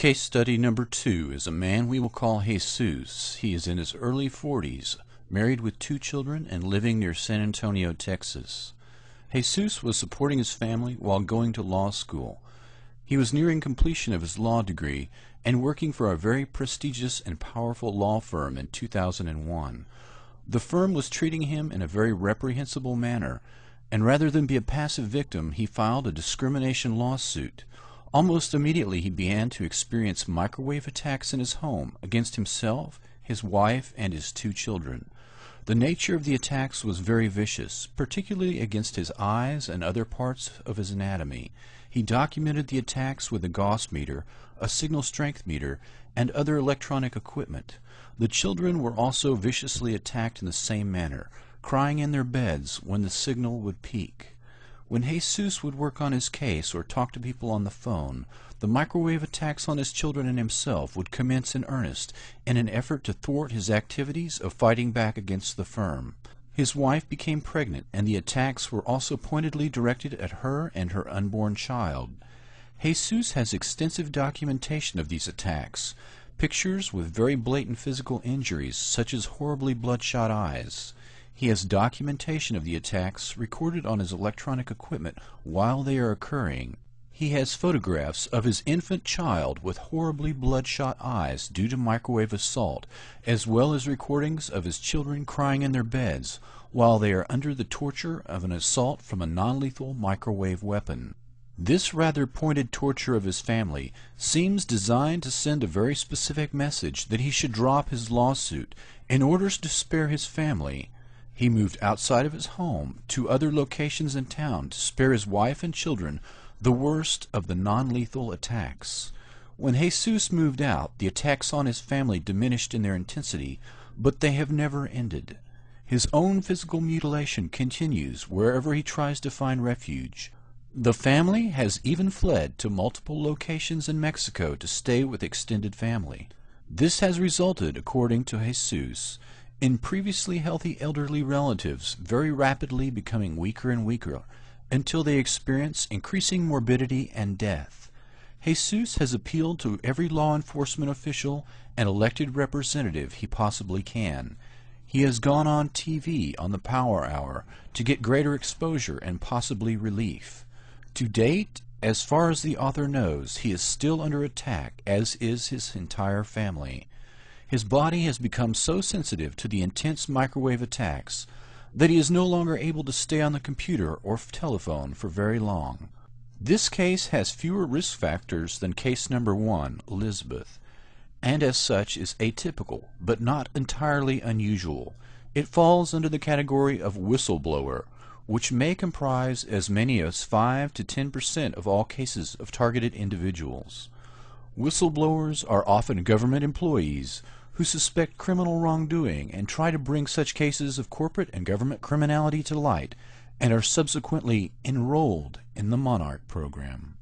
Case study number 2 is a man we will call Jesus. He is in his early 40s, married with 2 children, and living near San Antonio, Texas. Jesus was supporting his family while going to law school. He was nearing completion of his law degree and working for a very prestigious and powerful law firm in 2001. The firm was treating him in a very reprehensible manner, and rather than be a passive victim, he filed a discrimination lawsuit. Almost immediately he began to experience microwave attacks in his home against himself, his wife, and his 2 children. The nature of the attacks was very vicious, particularly against his eyes and other parts of his anatomy. He documented the attacks with a Gauss meter, a signal strength meter, and other electronic equipment. The children were also viciously attacked in the same manner, crying in their beds when the signal would peak. When Jesus would work on his case or talk to people on the phone, the microwave attacks on his children and himself would commence in earnest in an effort to thwart his activities of fighting back against the firm. His wife became pregnant, and the attacks were also pointedly directed at her and her unborn child. Jesus has extensive documentation of these attacks, pictures with very blatant physical injuries, such as horribly bloodshot eyes. He has documentation of the attacks recorded on his electronic equipment while they are occurring. He has photographs of his infant child with horribly bloodshot eyes due to microwave assault, as well as recordings of his children crying in their beds while they are under the torture of an assault from a non-lethal microwave weapon. This rather pointed torture of his family seems designed to send a very specific message that he should drop his lawsuit in order to spare his family. He moved outside of his home to other locations in town to spare his wife and children the worst of the non-lethal attacks. When Jesus moved out, the attacks on his family diminished in their intensity, but they have never ended. His own physical mutilation continues wherever he tries to find refuge. The family has even fled to multiple locations in Mexico to stay with extended family. This has resulted, according to Jesus, in previously healthy elderly relatives very rapidly becoming weaker and weaker until they experience increasing morbidity and death. Jesus has appealed to every law enforcement official and elected representative he possibly can. He has gone on TV on the Power Hour to get greater exposure and possibly relief. To date, as far as the author knows, he is still under attack, as is his entire family. His body has become so sensitive to the intense microwave attacks that he is no longer able to stay on the computer or telephone for very long. This case has fewer risk factors than case number 1, Elizabeth, and as such is atypical, but not entirely unusual. It falls under the category of whistleblower, which may comprise as many as 5 to 10% of all cases of targeted individuals. Whistleblowers are often government employees who suspect criminal wrongdoing and try to bring such cases of corporate and government criminality to light, and are subsequently enrolled in the Monarch program.